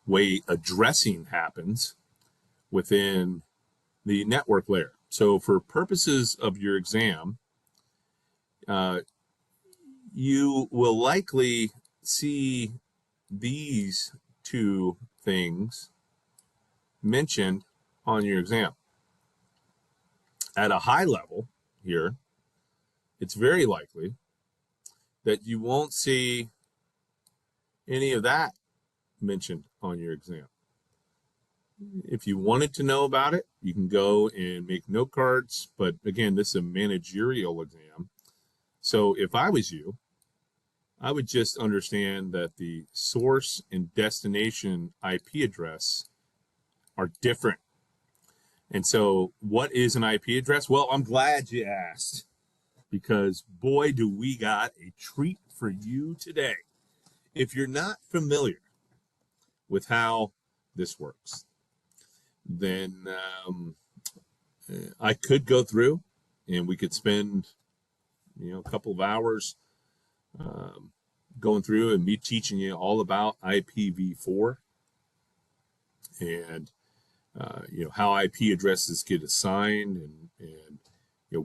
way addressing happens within the network layer. So for purposes of your exam, you will likely see these two things mentioned on your exam. At a high level here, it's very likely that you won't see any of that mentioned on your exam. If you wanted to know about it, you can go and make note cards, but again, this is a managerial exam. So if I was you, I would just understand that the source and destination IP address are different. And so what is an IP address? Well, I'm glad you asked, because boy, do we got a treat for you today. If you're not familiar with how this works, then I could go through and we could spend a couple of hours going through and me teaching you all about IPv4 and how IP addresses get assigned and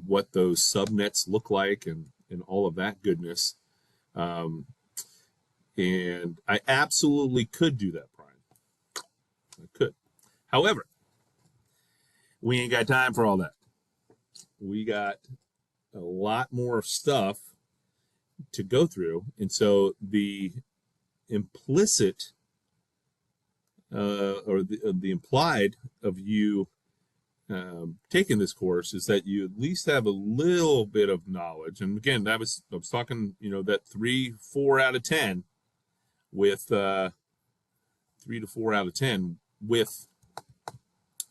what those subnets look like and all of that goodness. And I absolutely could do that, Brian. I could. However, we ain't got time for all that. We got a lot more stuff to go through. And so the implicit or the implied of you taking this course is that you at least have a little bit of knowledge. And again, I was talking, that 3-4 out of 10 with 3 to 4 out of 10 with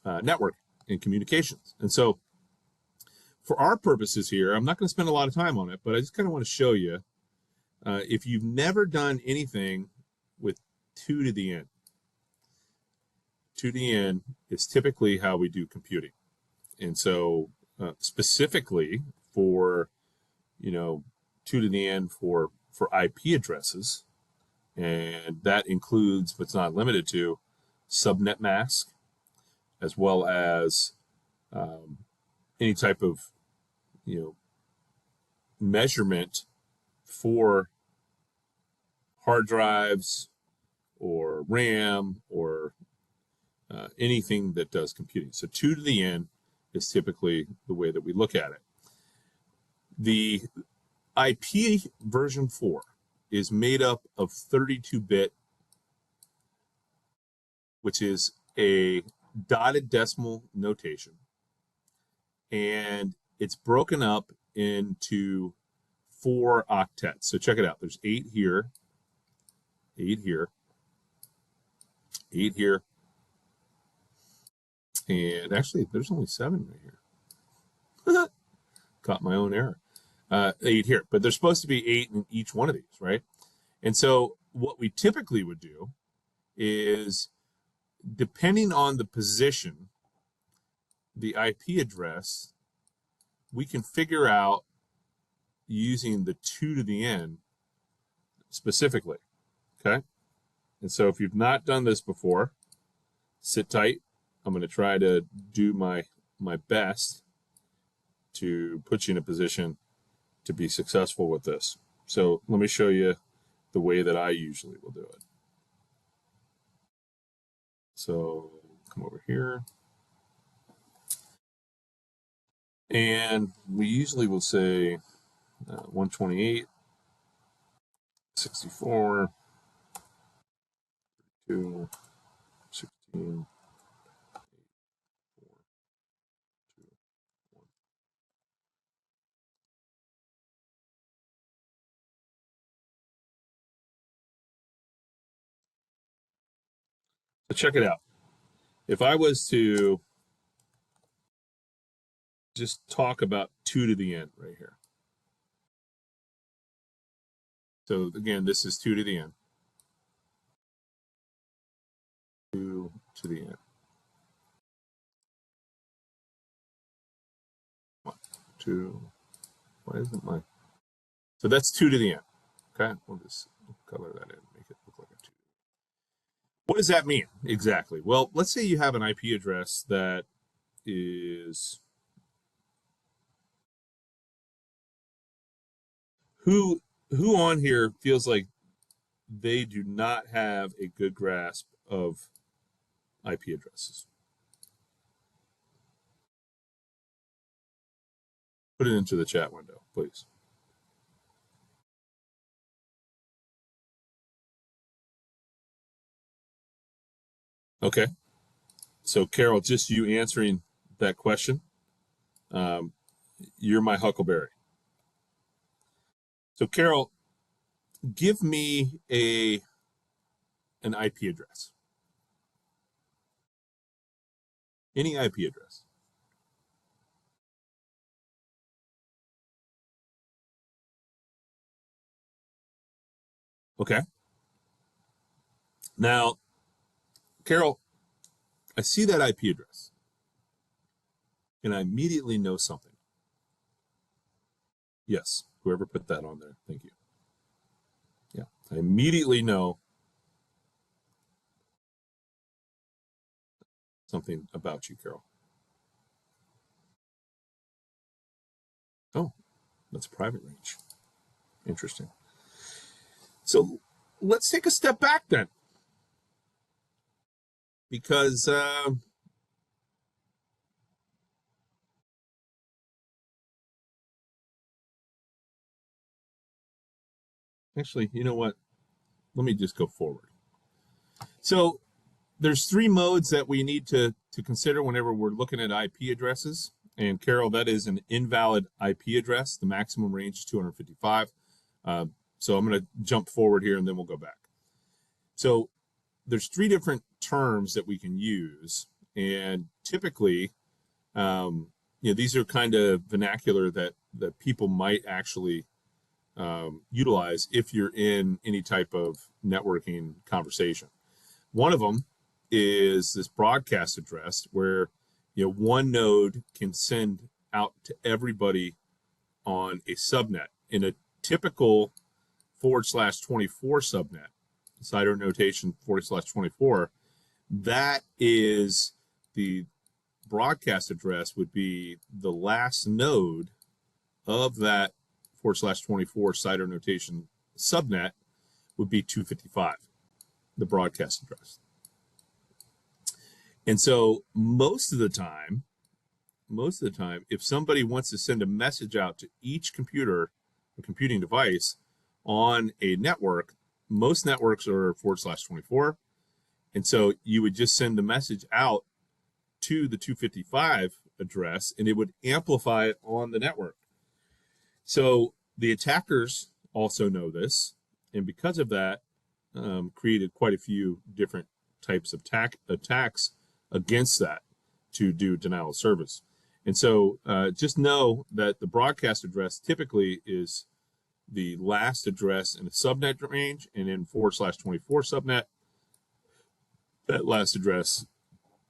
network and communications. And so for our purposes here, I'm not going to spend a lot of time on it, but I just kind of want to show you, if you've never done anything with 2 to the n, 2 to the n is typically how we do computing. And so specifically for, 2 to the n for IP addresses, and that includes, but it's not limited to, subnet mask, as well as any type of measurement for hard drives or RAM or anything that does computing. So 2 to the n is typically the way that we look at it. The IP version 4 is made up of 32-bit, which is a dotted decimal notation, and it's broken up into 4 octets. So check it out. There's 8 here, 8 here, 8 here, and actually there's only 7 right here. Caught my own error. 8 here, but there's supposed to be 8 in each one of these, right? And so what we typically would do is, depending on the position, the IP address, we can figure out using the 2 to the n specifically, okay? And so if you've not done this before, sit tight. I'm going to try to do my best to put you in a position to be successful with this. So let me show you the way that I usually will do it. So come over here. And we usually will say 128, 64, 2, 16, 8, 4, 2, 1. So check it out. If I was to just talk about 2 to the n right here. So again, this is 2 to the n. 2 to the n. 1, 2. Why isn't my? So that's 2 to the n. Okay, we'll just color that in, make it look like a 2. What does that mean exactly? Well, let's say you have an IP address that is who on here feels like they do not have a good grasp of IP addresses. Put it into the chat window, please. Okay. So, Carol, just you answering that question, you're my huckleberry. So, Carol, give me an IP address. Any IP address. Okay. Now, Carol, I see that IP address and I immediately know something. Yes, whoever put that on there, thank you. Yeah, I immediately know something about you, Carol. Oh, that's private range. Interesting. So let's take a step back then, because actually, you know what? Let me just go forward. So there's three modes that we need to consider whenever we're looking at IP addresses. And Carol, that is an invalid IP address. The maximum range is 255. So I'm going to jump forward here and then we'll go back. So there's three different terms that we can use, and typically, these are kind of vernacular that people might actually utilize if you're in any type of networking conversation. One of them is this broadcast address, where one node can send out to everybody on a subnet. In a typical /24 subnet, CIDR notation /24, that is the broadcast address would be the last node of that /24 CIDR notation subnet would be 255, the broadcast address. And so most of the time, if somebody wants to send a message out to each computer or computing device on a network, most networks are /24. And so you would just send the message out to the 255 address and it would amplify it on the network. So the attackers also know this, and because of that, created quite a few different types of attacks against that to do denial of service. And so just know that the broadcast address typically is the last address in a subnet range, and in /24 subnet, that last address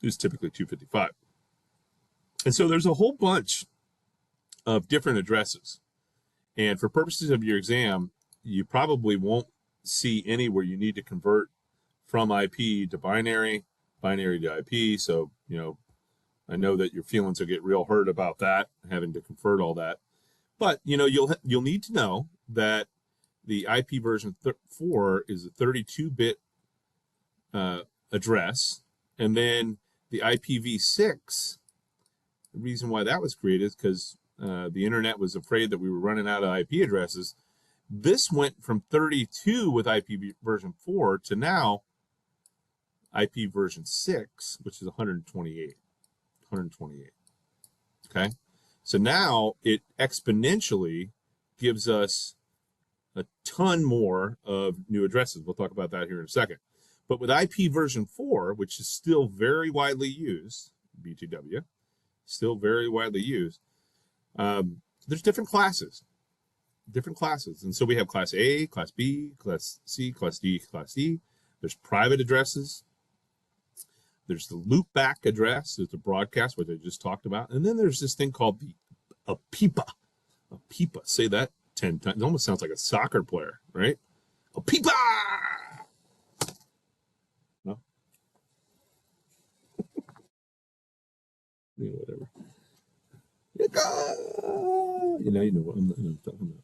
is typically 255. And so there's a whole bunch of different addresses. And for purposes of your exam, you probably won't see any where you need to convert from IP to binary to IP. So, I know that your feelings will get real hurt about that, having to convert all that. But, you'll need to know that the IP version 4 is a 32-bit address. And then the IPv6, the reason why that was created is because the internet was afraid that we were running out of IP addresses. This went from 32 with IP version 4 to now IP version 6, which is 128. Okay. So now it exponentially gives us a ton more of new addresses. We'll talk about that here in a second. But with IP version 4, which is still very widely used, BTW, still very widely used, there's different classes. And so we have class A, class B, class C, class D, class E. There's private addresses. There's the loopback address. There's the broadcast, which I just talked about. And then there's this thing called a PIPA. A PIPA. Say that 10 times. It almost sounds like a soccer player, right? A PIPA! No? Whatever. You know what I'm talking about.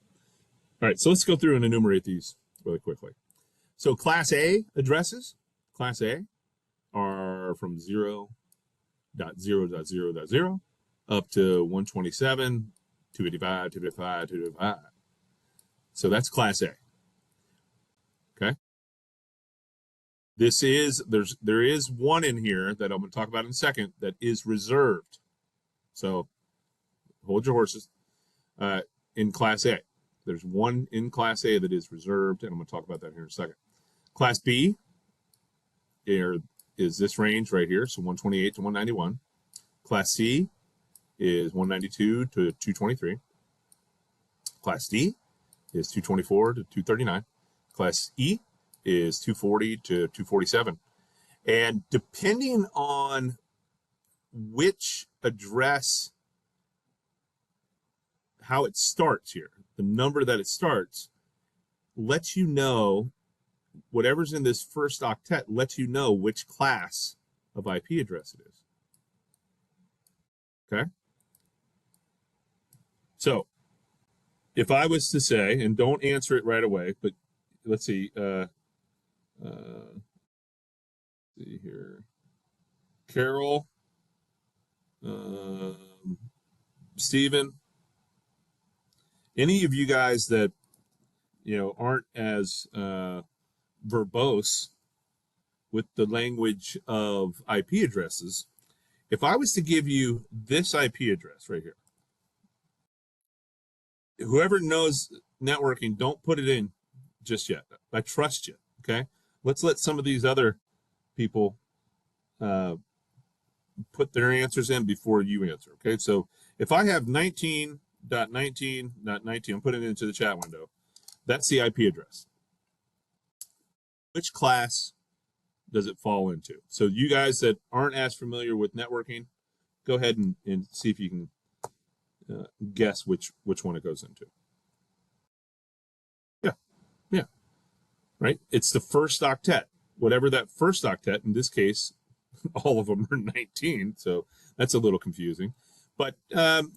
All right, so let's go through and enumerate these really quickly. So Class A addresses, Class A, are from 0.0.0.0 up to 127, 255, 255, 255. So that's Class A. Okay. There is one in here that I'm going to talk about in a second that is reserved. So hold your horses. In Class A, there's one in Class A that is reserved, and I'm going to talk about that here in a second. Class B is this range right here, so 128 to 191. Class C is 192 to 223. Class D is 224 to 239. Class E is 240 to 247. And depending on which address, how it starts here, the number that it starts lets you know, whatever's in this first octet lets you know which class of IP address it is. Okay? So if I was to say, and don't answer it right away, but let's see, see here, Carol, Stephen, any of you guys that aren't as verbose with the language of IP addresses, if I was to give you this IP address right here, whoever knows networking, don't put it in just yet. I trust you. Okay, let's let some of these other people put their answers in before you answer. Okay, so if I have 19.19.19, I'm putting it into the chat window. That's the IP address. Which class does it fall into? So you guys that aren't as familiar with networking, go ahead and see if you can guess which one it goes into. Yeah, right. It's the first octet. Whatever that first octet, in this case, all of them are 19, so that's a little confusing. But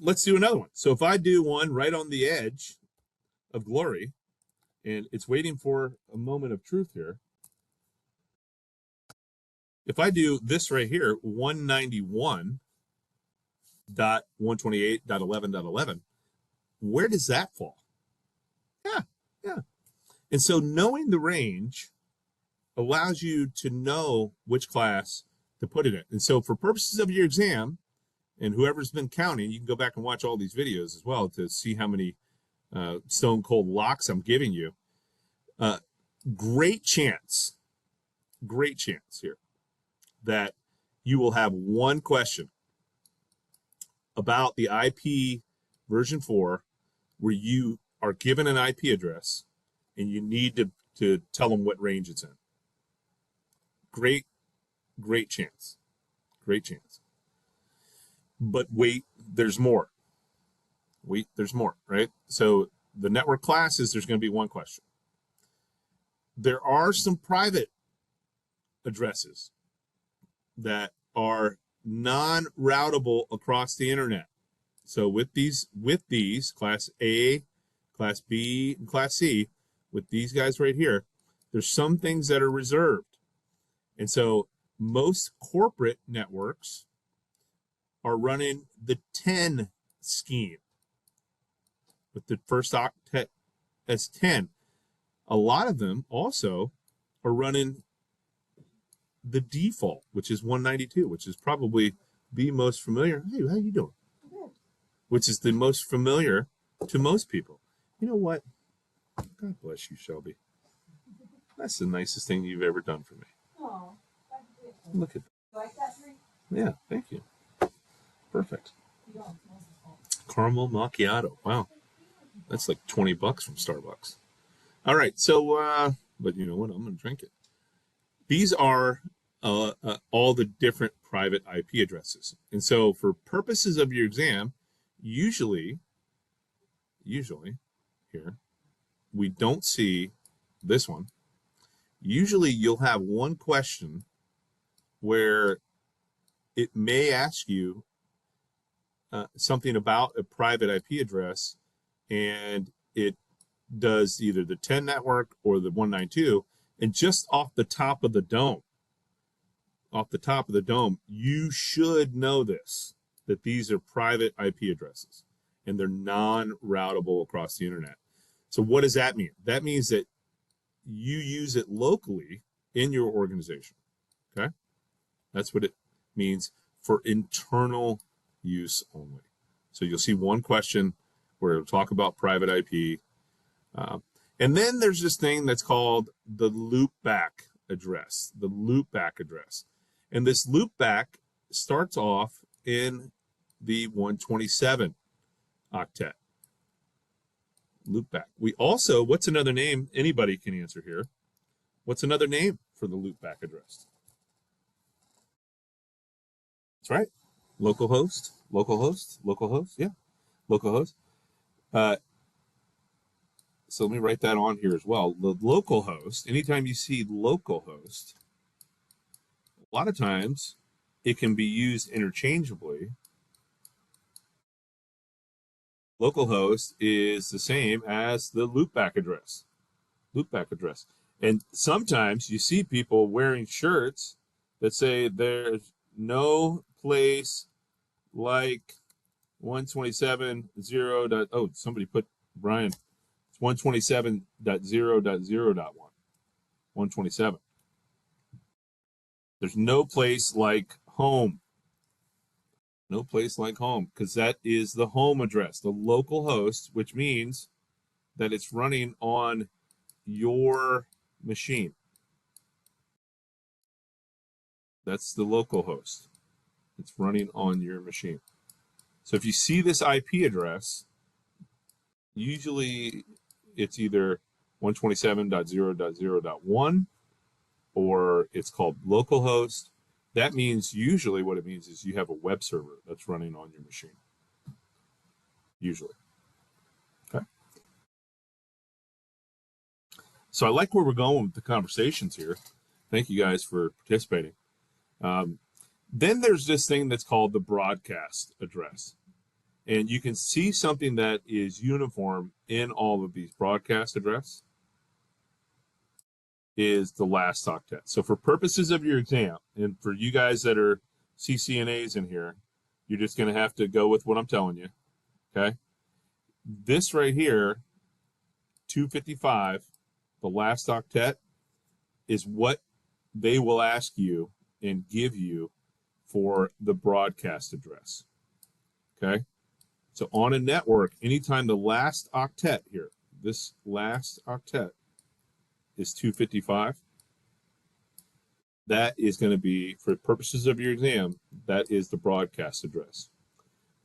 let's do another one. So if I do one right on the edge of glory, and it's waiting for a moment of truth here. If I do this right here, 191.128.11.11, where does that fall? Yeah. And so knowing the range allows you to know which class to put it in. And so for purposes of your exam, and whoever's been counting, you can go back and watch all these videos as well to see how many stone cold locks I'm giving you. Great chance here that you will have one question about the IP version 4 where you are given an IP address and you need to tell them what range it's in. Great chance. Great chance. But wait, there's more. Right? So the network classes, there's going to be one question. There are some private addresses that are non-routable across the internet. So with these Class A, Class B, and Class C, with these guys right here, there's some things that are reserved. And so most corporate networks are running the 10 scheme with the first octet as 10. A lot of them also are running the default, which is 192, which is probably the most familiar. Hey, how you doing? Which is the most familiar to most people. You know what? God bless you, Shelby. That's the nicest thing you've ever done for me. Oh, look at that. Like that tree? Yeah, thank you. Perfect. Caramel macchiato. Wow. That's like $20 from Starbucks. All right, so but you know what? I'm going to drink it. These are all the different private IP addresses. And so for purposes of your exam, usually here, we don't see this one. Usually you'll have one question where it may ask you something about a private IP address, and it does either the 10 network or the 192, and just off the top of the dome, you should know this, that these are private IP addresses and they're non-routable across the internet. So what does that mean? That means that you use it locally in your organization. Okay? That's what it means for internal use only. So you'll see one question where it'll talk about private IP. And then there's this thing that's called the loopback address, And this loopback starts off in the 127 octet. Loopback. We also, what's another name? Anybody can answer here. What's another name for the loopback address? That's right. Localhost. Yeah, localhost. So let me write that on here as well. The localhost, anytime you see localhost, a lot of times it can be used interchangeably. Localhost is the same as the loopback address. And sometimes you see people wearing shirts that say there's no place like 127.0. Oh, somebody put Brian. It's 127.0.0.1. 127. There's no place like home. No place like home, because that is the home address, the local host, which means that it's running on your machine. That's the local host. It's running on your machine. So if you see this IP address, usually it's either 127.0.0.1 or it's called localhost. That means, usually what it means is you have a web server that's running on your machine. Usually. Okay. So I like where we're going with the conversations here. Thank you guys for participating. Then there's this thing that's called the broadcast address. And you can see something that is uniform in all of these broadcast address is the last octet. So for purposes of your exam, and for you guys that are CCNAs in here, you're just going to have to go with what I'm telling you, okay? This right here, 255, the last octet, is what they will ask you and give you for the broadcast address, okay? So on a network, anytime the last octet here, this last octet is 255, that is going to be, for purposes of your exam, that is the broadcast address.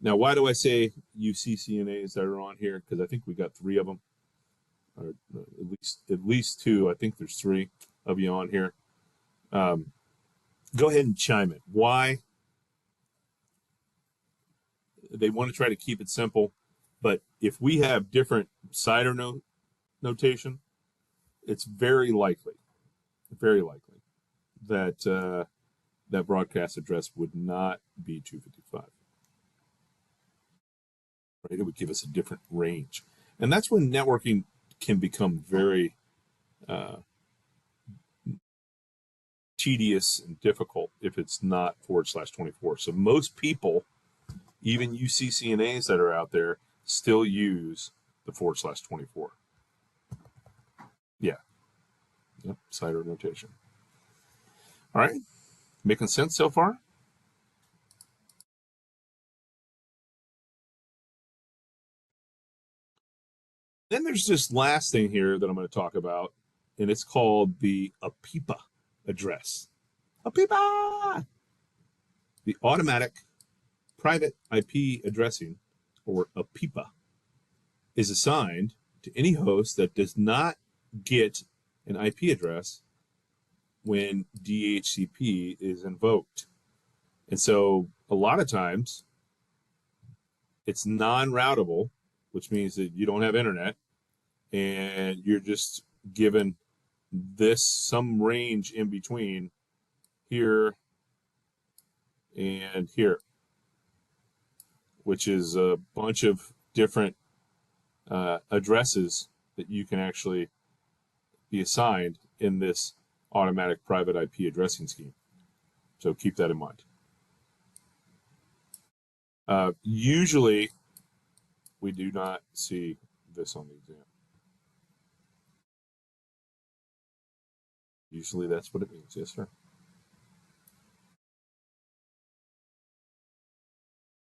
Now, why do I say you CCNAs that are on here? Because I think we got 3 of them, or at least 2. I think there's 3 of you on here. Go ahead and chime in. Why? They want to try to keep it simple, but if we have different CIDR notation, it's very likely that that broadcast address would not be 255. Right? It would give us a different range. And that's when networking can become very tedious and difficult if it's not /24. So most people, even you CCNAs that are out there, still use the /24. Yeah. Yep, CIDR notation. All right. Making sense so far? Then there's this last thing here that I'm going to talk about, and it's called the APIPA address. APIPA! The automatic private IP addressing, or APIPA, is assigned to any host that does not get an IP address when DHCP is invoked. And so a lot of times it's non-routable, which means that you don't have internet and you're just given this some range in between here and here. which is a bunch of different addresses that you can actually be assigned in this automatic private IP addressing scheme. So keep that in mind. Usually, we do not see this on the exam. Usually that's what it means. Yes, sir.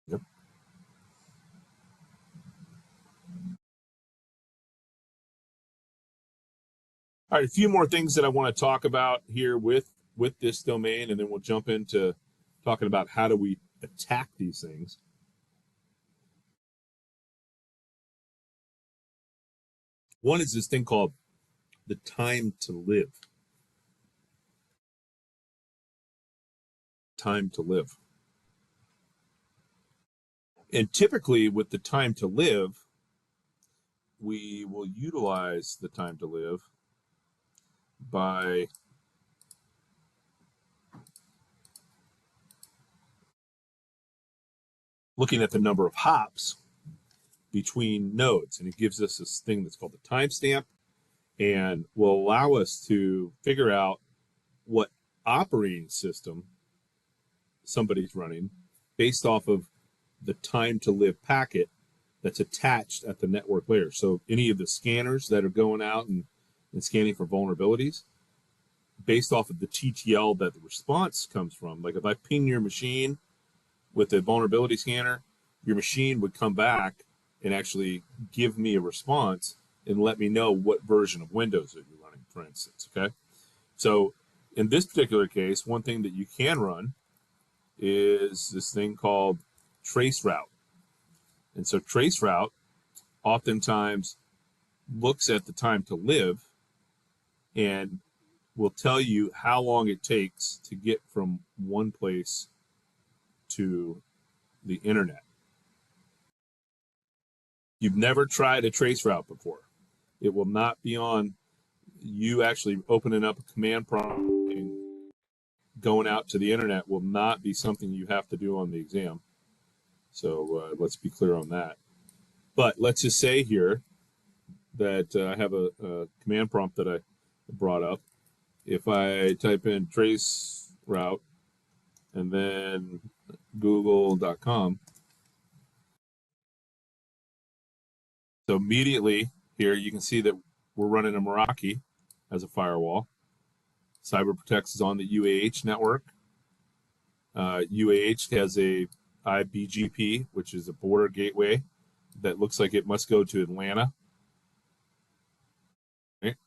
Yep. All right, a few more things that I want to talk about here with this domain, and then we'll jump into talking about how do we attack these things. One is this thing called the time to live. Time to live. And typically with the time to live, we will utilize the time to live by looking at the number of hops between nodes. And it gives us this thing that's called the timestamp and will allow us to figure out what operating system somebody's running based off of the time to live packet that's attached at the network layer. So any of the scanners that are going out and scanning for vulnerabilities, based off of the TTL that the response comes from, like if I ping your machine with a vulnerability scanner, your machine would come back and actually give me a response and let me know what version of Windows that you're running, for instance, okay? So in this particular case, one thing that you can run is this thing called traceroute. And so traceroute oftentimes looks at the time to live and will tell you how long it takes to get from one place to the internet. You've never tried a traceroute before. It will not be on you actually opening up a command prompt and going out to the internet will not be something you have to do on the exam. So let's be clear on that. But let's just say here that I have a command prompt that I brought up. If I type in trace route and then google.com, so immediately here you can see that we're running a Meraki as a firewall. CyberProtex is on the UAH network. UAH has a IBGP, which is a border gateway that looks like it must go to Atlanta. Right?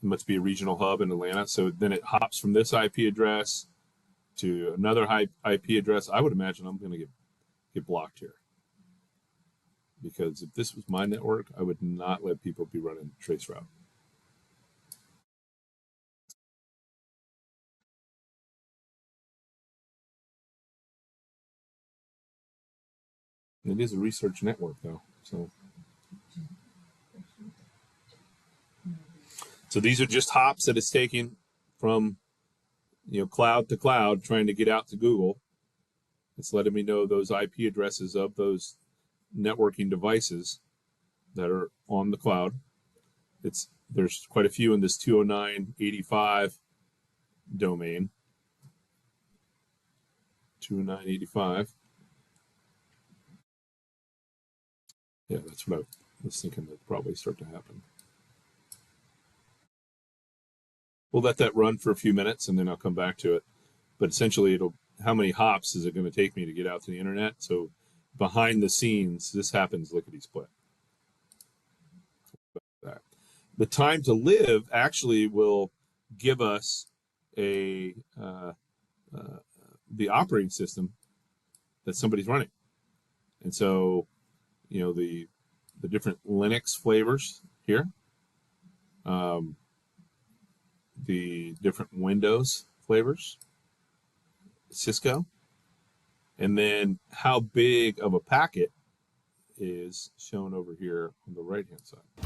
It must be a regional hub in Atlanta. So then it hops from this IP address to another IP address. I would imagine I'm going to get blocked here. Because if this was my network, I would not let people be running traceroute. It is a research network, though. So these are just hops that it's taking from cloud to cloud, trying to get out to Google. It's letting me know those IP addresses of those networking devices that are on the cloud. There's quite a few in this 209.85 domain. 209.85. Yeah, that's what I was thinking would probably start to happen. We'll let that run for a few minutes and then I'll come back to it. But essentially, how many hops is it going to take me to get out to the internet? So behind the scenes, this happens lickety-split. The time to live actually will give us the operating system that somebody's running. And so, the different Linux flavors here, the different Windows flavors, Cisco, and then how big of a packet is shown over here on the right-hand side.